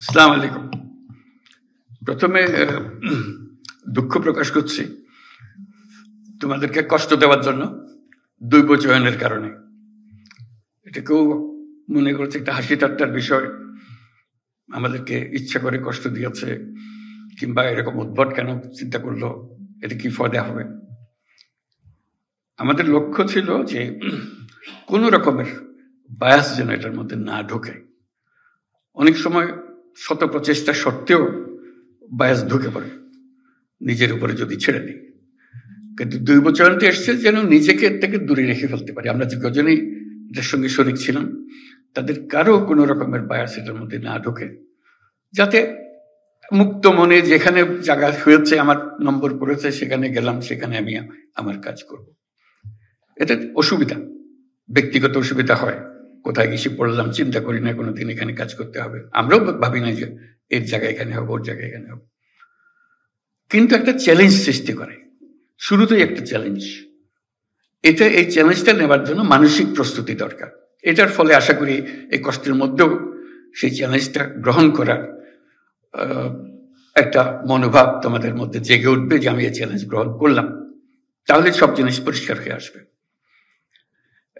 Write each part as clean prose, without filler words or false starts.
আসসালামু আলাইকুম। প্রথমে দুঃখ প্রকাশ করছি তোমাদেরকে কষ্ট দেওয়ার জন্য, দৈব চয়নের কারণে। এটা কেউ মনে করছে একটা হাসি ঠাট্টার বিষয়, আমাদেরকে ইচ্ছা করে কষ্ট দিয়েছে কিংবা এরকম উদ্ভট কেন চিন্তা করলো, এটা কি ফয়দা হবে। আমাদের লক্ষ্য ছিল যে কোন রকমের বায়াস যেন এটার মধ্যে না ঢোকে। অনেক সময় শত প্রচেষ্টা সত্ত্বেও বায়াস ঢুকে পড়ে নিজের উপরে যদি ছেড়ে দিই, কিন্তু দৈব চয়নটা এসছে যেন নিজেকে এর থেকে দূরে রেখে ফেলতে পারি। আমরা যে কজনই এটার সঙ্গে শরিক ছিলাম তাদের কারো কোনো রকমের বায়াস এটার মধ্যে না ঢোকে, যাতে মুক্ত মনে যেখানে জায়গা হয়েছে, আমার নম্বর পড়েছে, সেখানে গেলাম, সেখানে আমি আমার কাজ করব। এটা অসুবিধা, ব্যক্তিগত অসুবিধা হয়। কোথায় গেছি পড়লাম, চিন্তা করি না কোনোদিন এখানে কাজ করতে হবে, আমরাও ভাবি না যে এর জায়গায় এখানে হবে, ওর জায়গায় এখানে হবে। কিন্তু একটা চ্যালেঞ্জ সৃষ্টি করে, শুরুতেই একটা চ্যালেঞ্জ। এই চ্যালেঞ্জটা নেবার জন্য মানসিক প্রস্তুতি দরকার। এটার ফলে আশা করি এই কষ্টের মধ্যেও সেই চ্যালেঞ্জটা গ্রহণ করার একটা মনোভাব তোমাদের মধ্যে জেগে উঠবে যে আমি এই চ্যালেঞ্জ গ্রহণ করলাম, তাহলে সব জিনিস পরিষ্কার হয়ে আসবে।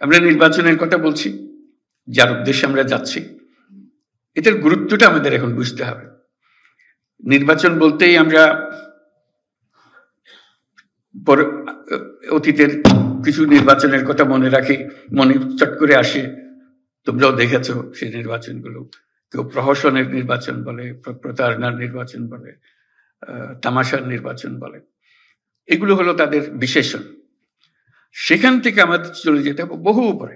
আমরা নির্বাচনের কথা বলছি, যার উদ্দেশ্যে আমরা যাচ্ছি, এটার গুরুত্বটা আমাদের এখন বুঝতে হবে। নির্বাচন বলতেই আমরা অতীতের কিছু নির্বাচনের কথা মনে রাখি, মনে চট করে আসে। তোমরাও দেখেছো সেই নির্বাচনগুলো, কেউ প্রহসনের নির্বাচন বলে, প্রতারণার নির্বাচন বলে, তামাশার নির্বাচন বলে। এগুলো হলো তাদের বিশেষণ। সেখান থেকে আমাদের চলে যেতে হবে বহু উপরে।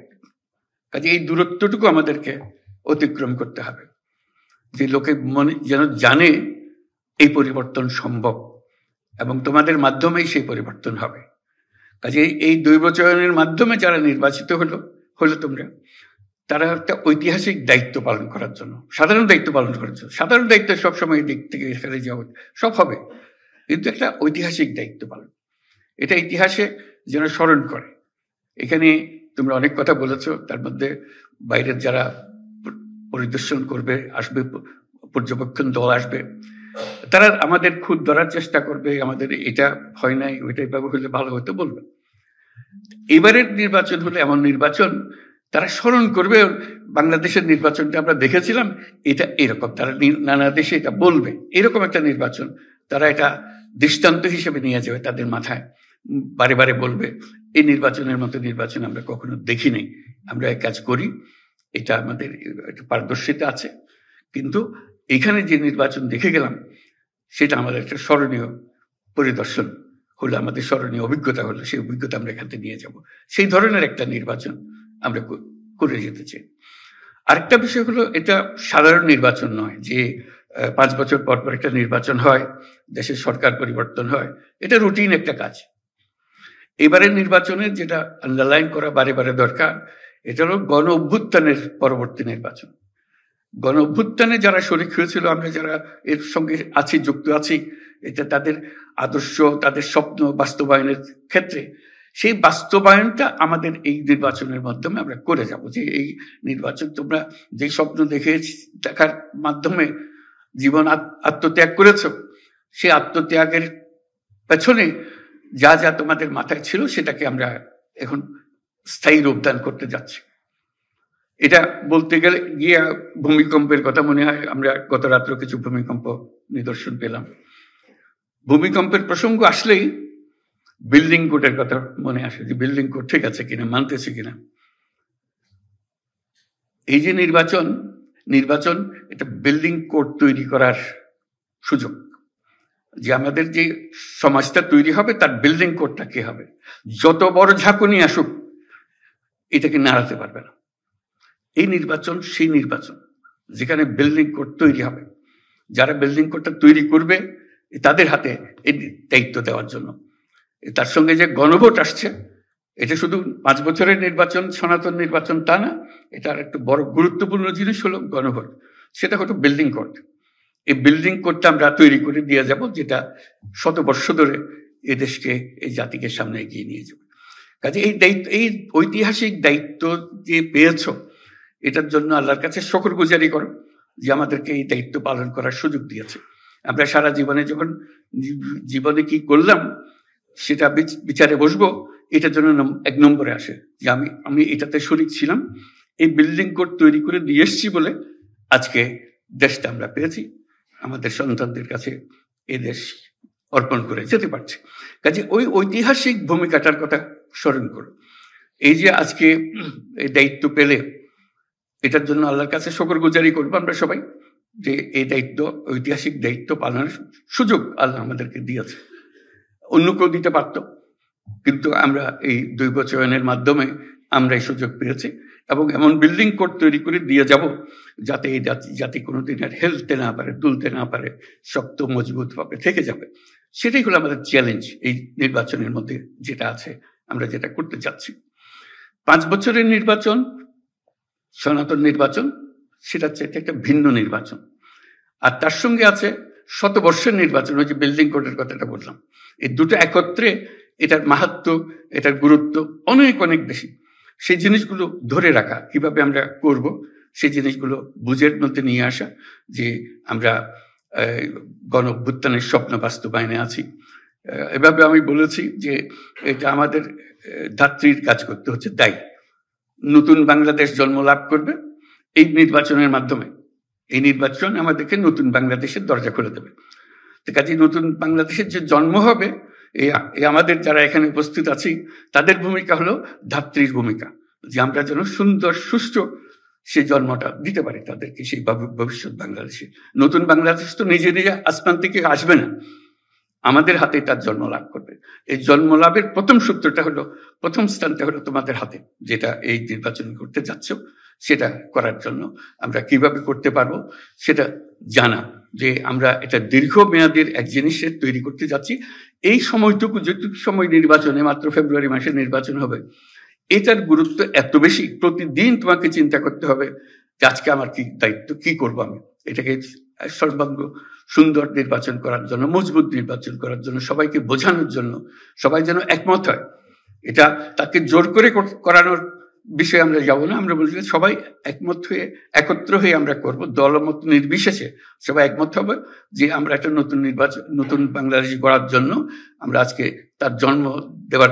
কাজে এই দূরত্বটুকু আমাদেরকে অতিক্রম করতে হবে, যে লোকে মনে যেন জানে এই পরিবর্তন সম্ভব এবং তোমাদের মাধ্যমেই সেই পরিবর্তন হবে। কাজে এই দৈব চয়নের মাধ্যমে যারা নির্বাচিত হলো তোমরা, তারা একটা ঐতিহাসিক দায়িত্ব পালন করার জন্য, সাধারণ দায়িত্ব পালন করার জন্য। সাধারণ দায়িত্ব সবসময় এই দিক থেকে এখানে যাওয়া সব হবে, কিন্তু একটা ঐতিহাসিক দায়িত্ব পালন, এটা ইতিহাসে যেন স্মরণ করে। এখানে তোমরা অনেক কথা বলেছ, তার মধ্যে বাইরের যারা পরিদর্শন করবে আসবে, পর্যবেক্ষণ দল আসবে, তারা আমাদের খুদ ধরার চেষ্টা করবে, আমাদের এটা হয় নাই, ওইটাই ভাবে হলে ভালো হতো বলবে। এবারের নির্বাচন হলে এমন নির্বাচন, তারা স্মরণ করবে বাংলাদেশের নির্বাচনটা আমরা দেখেছিলাম, এটা এরকম। তারা নানা দেশে এটা বলবে, এরকম একটা নির্বাচন তারা এটা দৃষ্টান্ত হিসেবে নিয়ে যাবে তাদের মাথায়, বারে বারে বলবে এই নির্বাচনের মতো নির্বাচন আমরা কখনো দেখি নাই, আমরা এক কাজ করি, এটা আমাদের একটা পারদর্শিতা আছে, কিন্তু এখানে যে নির্বাচন দেখে গেলাম সেটা আমাদের একটা স্মরণীয় পরিদর্শন হলো, আমাদের স্মরণীয় অভিজ্ঞতা হলো, সেই অভিজ্ঞতা আমরা এখান থেকে নিয়ে যাব। সেই ধরনের একটা নির্বাচন আমরা করে যেতে চাই। আরেকটা বিষয় হলো, এটা সাধারণ নির্বাচন নয় যে 5 বছর পর পর একটা নির্বাচন হয়, দেশের সরকার পরিবর্তন হয়, এটা রুটিন একটা কাজ। এবারের নির্বাচনের যেটা আন্ডারলাইন করা বারে বারে দরকার, এটা হলো গণ অভ্যুত্থানের পরবর্তী নির্বাচন। গণ অভ্যুত্থানে যারা শরিক হয়েছিল, আমরা যারা এর সঙ্গে আছি, যুক্ত আছি, এটা তাদের আদর্শ, তাদের স্বপ্ন বাস্তবায়নের ক্ষেত্রে সেই বাস্তবায়নটা আমাদের এই নির্বাচনের মাধ্যমে আমরা করে যাব। যে এই নির্বাচন তোমরা যে স্বপ্ন দেখার মাধ্যমে জীবন আত্মত্যাগ করেছ, সেই আত্মত্যাগের পেছনে যা যা তোমাদের মাথায় ছিল সেটাকে আমরা এখন স্থায়ী রূপদান করতে যাচ্ছি। এটা বলতে গেলে গিয়ে ভূমিকম্পের কথা মনে হয়, আমরা গত রাত্রে কিছু ভূমিকম্প নিদর্শন পেলাম। ভূমিকম্পের প্রসঙ্গ আসলেই বিল্ডিং কোডের কথা মনে আসে, যে বিল্ডিং কোড ঠিক আছে কিনা, মানতেছে কিনা। এই যে নির্বাচন এটা বিল্ডিং কোড তৈরি করার সুযোগ, যে আমাদের যে সমাজটা তৈরি হবে তার বিল্ডিং কোডটা কি হবে। যত বড় ঝাঁকুনি আসুক এটাকে নাড়াতে পারবে না। এই নির্বাচন সেই নির্বাচন যেখানে বিল্ডিং কোড তৈরি হবে, যারা বিল্ডিং কোডটা তৈরি করবে তাদের হাতে এই দায়িত্ব দেওয়ার জন্য। তার সঙ্গে যে গণভোট আসছে, এটা শুধু 5 বছরের নির্বাচন, সনাতন নির্বাচন তা না, এটার একটা বড় গুরুত্বপূর্ণ জিনিস হলো গণভোট। সেটা হলো বিল্ডিং কোড। এই বিল্ডিং কোডটা আমরা তৈরি করে দিয়ে যাব, যেটা শত বর্ষ ধরে এই দেশকে, এই জাতিকে সামনে এগিয়ে নিয়ে যাবে। কাজে এই দায়িত্ব, এই ঐতিহাসিক দায়িত্ব যে পেয়েছ, এটার জন্য আল্লাহর কাছে শুকরগুজারি করো যে আমাদেরকে এই দায়িত্ব পালন করার সুযোগ দিয়েছে। আমরা সারা জীবনে যখন জীবনে কি করলাম সেটা বিচারে বসবো, এটার জন্য 1 নম্বরে আসে যে আমি এটাতে শরিক ছিলাম, এই বিল্ডিং কোড তৈরি করে দিয়ে এসছি বলে আজকে দেশটা আমরা পেয়েছি, আমাদের সন্তানদের কাছে এই দেশ অর্পণ করে যেতে পারছে। কাজে ওই ঐতিহাসিক ভূমিকাটার কথা স্মরণ করো। এই যে আজকে এই দায়িত্ব পেলে, এটার জন্য আল্লাহর কাছে শুকরগুজারি করবো আমরা সবাই, যে এই দায়িত্ব, ঐতিহাসিক দায়িত্ব পালনের সুযোগ আল্লাহ আমাদেরকে দিয়েছে। অন্য কেউ দিতে পারত, কিন্তু আমরা এই দৈবচয়নের মাধ্যমে আমরা এই সুযোগ পেয়েছি এবং এমন বিল্ডিং কোড তৈরি করে দিয়ে যাব যাতে এই জাতি কোনোদিন আর হেলতে না পারে, তুলতে না পারে, শক্ত মজবুত ভাবে থেকে যাবে। সেটাই হলো আমাদের চ্যালেঞ্জ এই নির্বাচনের মধ্যে যেটা আছে, আমরা যেটা করতে চাচ্ছি। 5 বছরের নির্বাচন, সনাতন নির্বাচন, সেটা হচ্ছে একটা ভিন্ন নির্বাচন। আর তার সঙ্গে আছে শতবর্ষের নির্বাচন, ওই যে বিল্ডিং কোডের কথাটা বললাম। এই দুটো একত্রে এটার মাহাত্ম্য, এটার গুরুত্ব অনেক অনেক বেশি। সেই জিনিসগুলো ধরে রাখা, কিভাবে আমরা করব, সেই জিনিসগুলো বুঝের মধ্যে নিয়ে আসা, যে আমরা গণ অভ্যুত্থানের স্বপ্ন বাস্তবায়নে আছি। এভাবে আমি বলেছি যে এটা আমাদের ধাত্রীর কাজ করতে হচ্ছে, দায়ী। নতুন বাংলাদেশ জন্ম লাভ করবে এই নির্বাচনের মাধ্যমে। এই নির্বাচন আমাদেরকে নতুন বাংলাদেশের দরজা খুলে দেবে। তো কাজে নতুন বাংলাদেশের যে জন্ম হবে, এই আমাদের যারা এখানে উপস্থিত আছি তাদের ভূমিকা হলো ধাত্রীর ভূমিকা, যে আমরা যেন সুন্দর সুষ্ঠু সেই জন্মটা দিতে পারি তাদেরকে, সেই ভবিষ্যৎ বাংলাদেশে। নতুন বাংলাদেশ তো নিজে নিজে আসমান থেকে আসবে না, আমাদের হাতে তার জন্ম লাভ করবে। এই জন্ম লাভের প্রথম সূত্রটা হলো, প্রথম স্থানটা হলো তোমাদের হাতে, যেটা এই নির্বাচন করতে যাচ্ছ। সেটা করার জন্য আমরা কিভাবে করতে পারবো সেটা জানা, যে আমরা এটা দীর্ঘমেয়াদের এক জিনিসের তৈরি করতে যাচ্ছি। এই সময়টুকু, যেটুকু সময় নির্বাচনে, মাত্র ফেব্রুয়ারি মাসে নির্বাচন হবে, এটার গুরুত্ব এত বেশি, প্রতিদিন তোমাকে চিন্তা করতে হবে যে আজকে আমার কি দায়িত্ব, কি করবো আমি এটাকে সর্বাঙ্গ সুন্দর নির্বাচন করার জন্য, মজবুত নির্বাচন করার জন্য, সবাইকে বোঝানোর জন্য, সবাই যেন একমত হয়। এটা তাকে জোর করে করানোর বিষয়ে আমরা যাবো না, আমরা বলছি সবাই একমত হয়ে, একত্র হয়ে আমরা করব, দলমত নির্বিশেষে সবাই একমত হবে যে আমরা একটা নতুন নির্বাচন, নতুন বাংলাদেশ গড়ার জন্য আমরা আজকে তার জন্ম দেওয়ার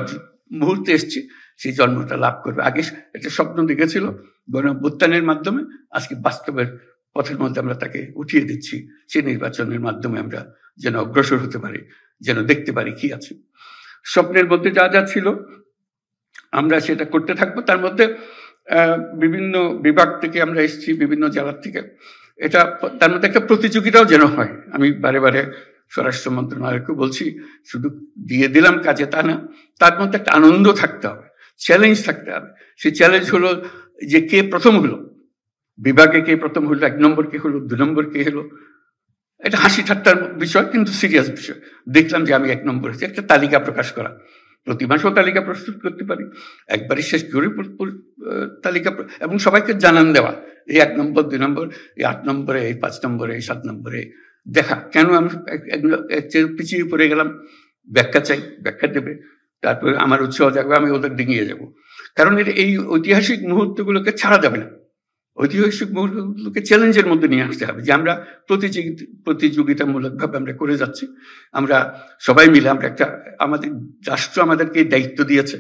মুহূর্তে এসেছি, সেই জন্মটা লাভ করবে। আগে একটা স্বপ্ন দেখেছিল গণ অভ্যুত্থানের মাধ্যমে, আজকে বাস্তবের পথের মধ্যে আমরা তাকে উঠিয়ে দিচ্ছি। সেই নির্বাচনের মাধ্যমে আমরা যেন অগ্রসর হতে পারি, যেন দেখতে পারি কি আছে। স্বপ্নের মধ্যে যা যা ছিল আমরা সেটা করতে থাকবো। তার মধ্যে বিভিন্ন বিভাগ থেকে আমরা এসেছি, বিভিন্ন জেলার থেকে, এটা তার মধ্যে একটা প্রতিযোগিতাও যেন হয়। আমি বারে বারে স্বরাষ্ট্র মন্ত্রণালয়কে বলছি, শুধু দিয়ে দিলাম কাজে তা না, তার মধ্যে একটা আনন্দ থাকতে হবে, চ্যালেঞ্জ থাকতে হবে। সেই চ্যালেঞ্জ হলো যে কে প্রথম হলো, বিভাগে কে প্রথম হলো, 1 নম্বর কে হলো, 2 নম্বর কে হলো। এটা হাসি ঠাট্টার বিষয়, কিন্তু সিরিয়াস বিষয়। দেখলাম যে আমি 1 নম্বর হয়েছি, একটা তালিকা প্রকাশ করা, প্রতি মাসেও তালিকা প্রস্তুত করতে পারি, একবারই শেষ করে তালিকা, এবং সবাইকে জানান দেওয়া, এই 1 নম্বর, 2 নম্বর, এই 8 নম্বরে, এই 5 নম্বরে, এই 7 নম্বরে দেখা। কেন আমি পিছিয়ে পড়ে গেলাম, ব্যাখ্যা চাই, ব্যাখ্যা দেবে, তারপরে আমার উৎসাহ জাগবে, আমি ওদের ডিঙিয়ে যাব। কারণ এই ঐতিহাসিক মুহূর্তগুলোকে ছাড়া যাবে না, ঐতিহাসিক মুহূর্তগুলোকে চ্যালেঞ্জের মধ্যে নিয়ে আসতে হবে, যে আমরা প্রতিযোগিতামূলক ভাবে আমরা করে যাচ্ছি। আমরা সবাই মিলে, আমরা একটা, আমাদের রাষ্ট্র আমাদেরকে দায়িত্ব দিয়েছে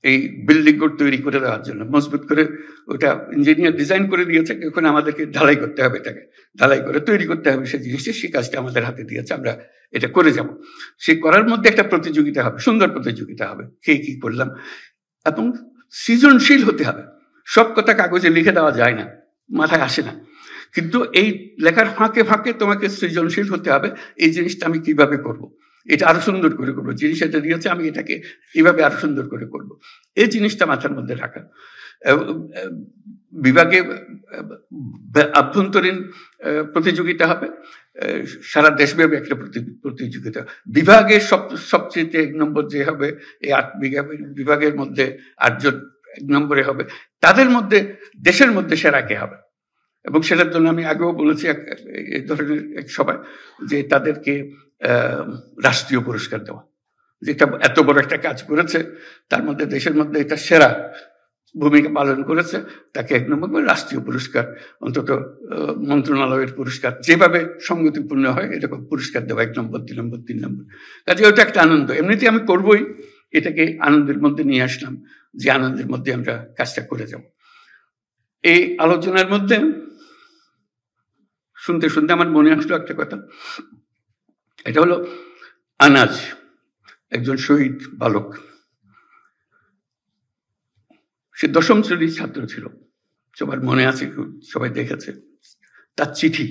এই বিল্ডিং কোড তৈরি করে দেওয়ার জন্য, মজবুত করে ওটা ইঞ্জিনিয়ার ডিজাইন করে দিয়েছে, এখন আমাদেরকে ঢালাই করতে হবে, এটাকে ঢালাই করে তৈরি করতে হবে সেই জিনিসটা, সেই কাজটা আমাদের হাতে দিয়েছে, আমরা এটা করে যাব। সেই করার মধ্যে একটা প্রতিযোগিতা হবে, সুন্দর প্রতিযোগিতা হবে, কে কি করলাম, এবং সৃজনশীল হতে হবে। সব কথা কাগজে লিখে দেওয়া যায় না, মাথায় আসে না, কিন্তু এই লেখার ফাঁকে ফাঁকে তোমাকে সৃজনশীল হতে হবে। এই জিনিসটা আমি কিভাবে করব, এটা আরো সুন্দর করে করবো, জিনিস এটা দিয়েছে, আমি এটাকে এইভাবে আরো সুন্দর করে করব, এই জিনিসটা মাথার মধ্যে রাখা। বিভাগে আভ্যন্তরীণ প্রতিযোগিতা হবে, সারা দেশব্যাপী একটা প্রতিযোগিতা। বিভাগের সবচেয়ে 1 নম্বর যে হবে, এই 8 বিভাগের মধ্যে 8 জন 1 নম্বরে হবে, তাদের মধ্যে দেশের মধ্যে সেরা কে হবে। এবং সেটার জন্য আমি আগেও বলেছি এই ধরনের এক সভায়, যে তাদেরকে রাষ্ট্রীয় পুরস্কার দেওয়া, যেটা এত বড় একটা কাজ করেছে, তার মধ্যে দেশের মধ্যে এটা সেরা, ভূমিকা পালন করেছে তাকে 1 নম্বর রাষ্ট্রীয় পুরস্কার, অন্তত মন্ত্রণালয়ের পুরস্কার যেভাবে সঙ্গতিপূর্ণ হয় এরকম পুরস্কার দেওয়া 1 নম্বর, 2 নম্বর, 3 নম্বর। কাজে ওটা একটা আনন্দ, এমনিতে আমি করবই, এটাকে আনন্দের মধ্যে নিয়ে আসলাম যে আনন্দের মধ্যে আমরা কাজটা করে যাব। এই আলোচনার মধ্যে শুনতে শুনতে আমার মনে আসলো একটা কথা, এটা হলো আনাজ একজন শহীদ বালক, সে 10ম শ্রেণীর ছাত্র ছিল, সবার মনে আছে, সবাই দেখেছে তার চিঠি।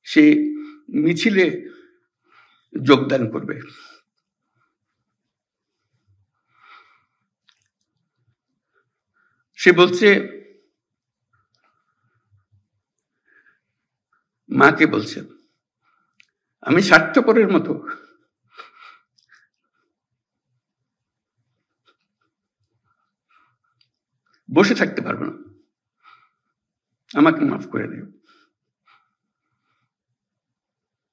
সে মিছিলে যোগদান করবে, সে বলছে, মাকে বলছে, আমি স্বার্থপরের মতো বসে থাকতে পারবো না, আমাকে মাফ করে দিও,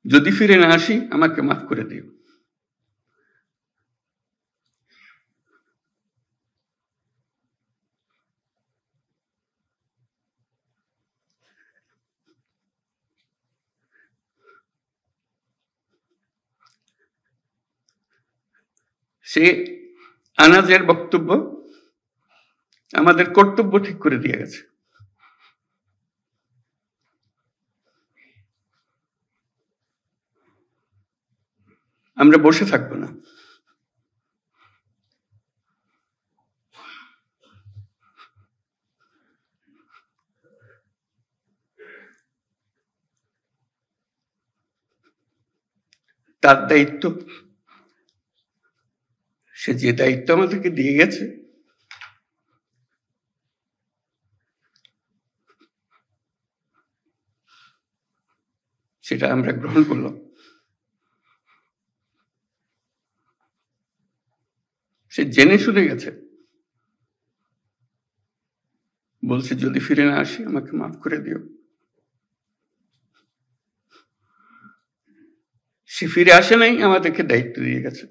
যদি ফিরে না আসি আমাকে মাফ করে দিও। সে আনাজের বক্তব্য আমাদের কর্তব্য ঠিক করে দিয়ে গেছে। আমরা বসে থাকবো না, তার দায়িত্ব, সে যে দায়িত্ব আমাদেরকে দিয়ে গেছে সেটা আমরা গ্রহণ করলাম। সে জেনে শুনে গেছে, বলছে যদি ফিরে না আসি আমাকে মাফ করে দিও। সে ফিরে আসে নাই, আমাদেরকে দায়িত্ব দিয়ে গেছে।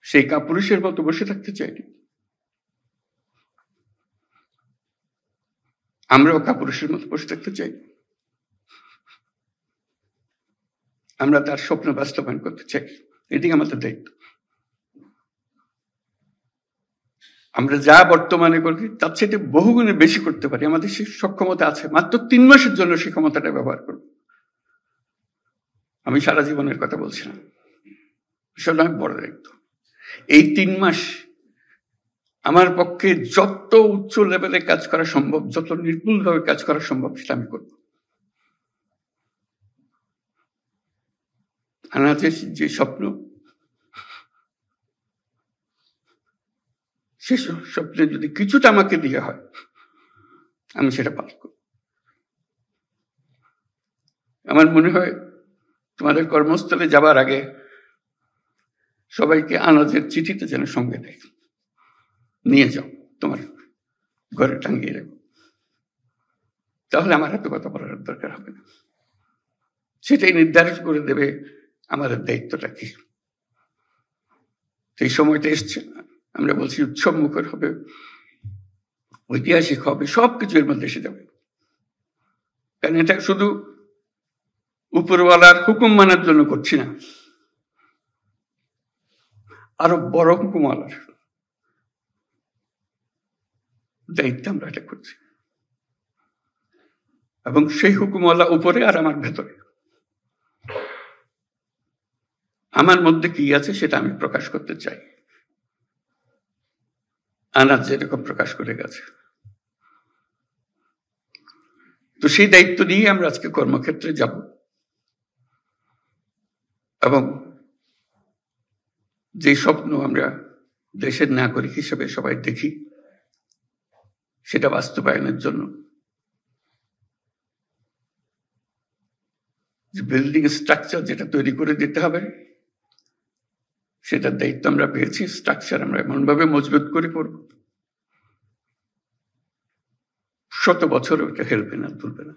সেই কাপুরুষের মতো বসে থাকতে চাইনি, আমরাও কাপুরুষের মতো বসে থাকতে চাই, আমরা তার স্বপ্ন বাস্তবায়ন করতে চাই, এটি আমাদের দায়িত্ব। আমরা যা বর্তমানে করি তার চেয়ে বহুগুণে বেশি করতে পারি, আমাদের সে সক্ষমতা আছে, মাত্র 3 মাসের জন্য সেই ক্ষমতাটা ব্যবহার করব। আমি সারা জীবনের কথা বলছি না, সেটা অনেক বড় দায়িত্ব। এই 3 মাস আমার পক্ষে যত উচ্চ লেভেলে কাজ করা সম্ভব, যত নির্ভুলভাবে কাজ করা সম্ভব সেটা আমি করব। আনাজের যে স্বপ্ন, সে স্বপ্নে যদি কিছুটা আমাকে দিয়ে হয় আমি সেটা পালন করব। আমার মনে হয় তোমাদের কর্মস্থলে যাবার আগে সবাইকে আনাজের চিঠিতে যেন সঙ্গে দেয়, নিয়ে যাও, তোমার ঘরে টাঙ্গিয়ে রাখো, তাহলে আমার এত কথা বলার দরকার হবে না। সেটাই নির্ধারিত করে দেবে আমাদের দায়িত্বটা কি। সেই সময়টা এসছে, আমরা বলছি উৎসব মুখর হবে, ঐতিহাসিক হবে, সবকিছু এর মধ্যে এসে যাবে। কারণ এটা শুধু উপরওয়ালার হুকুম মানার জন্য করছি না, আরো বড় হুকুমওয়ালার দায়িত্ব আমরা এটা করছি, এবং সেই হুকুমওয়ালা উপরে আর আমার ভেতরে, আমার মধ্যে কি আছে সেটা আমি প্রকাশ করতে চাই। আনাজ যেরকম প্রকাশ করে গেছে, তো সেই দায়িত্ব নিয়ে আমরা আজকে কর্মক্ষেত্রে যাব, এবং যে স্বপ্ন আমরা দেশের নাগরিক হিসেবে সবাই দেখি সেটা বাস্তবায়নের জন্য যে বিল্ডিং স্ট্রাকচার যেটা তৈরি করে দিতে হবে সেটার দায়িত্ব আমরা পেয়েছি। স্ট্রাকচার আমরা এমনভাবে মজবুত করে পড়ব শত বছর ওটা হেলবে না, তুলবে না।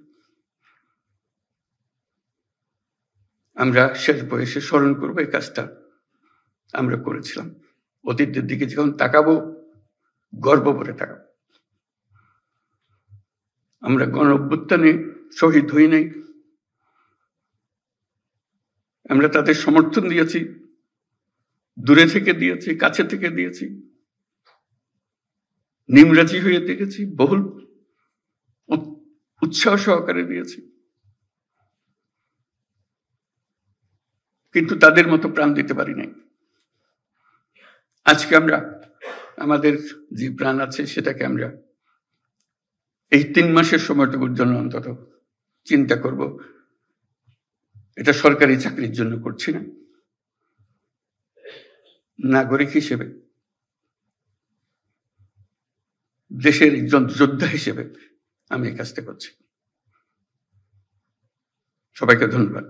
আমরা শেষ বয়সে স্মরণ করবো এই কাজটা আমরা করেছিলাম। অতীতের দিকে যখন তাকাবো, গর্ব করে তাকাবো। আমরা গণ অভ্যুত্থানে শহীদ হই নাই, আমরা তাদের সমর্থন দিয়েছি, দূরে থেকে দিয়েছি, কাছে থেকে দিয়েছি, নিমরাজি হয়ে দেখেছি, বহুল উৎসাহ সহকারে দিয়েছি, কিন্তু তাদের মতো প্রাণ দিতে পারি নাই। আজকে আমরা আমাদের যে প্রাণ আছে সেটাকে আমরা এই 3 মাসের সময়টুকুর জন্য অন্তত চিন্তা করব। এটা সরকারি চাকরির জন্য করছি না, নাগরিক হিসেবে, দেশের একজন যোদ্ধা হিসেবে আমি এই কাজটা করছি। সবাইকে ধন্যবাদ।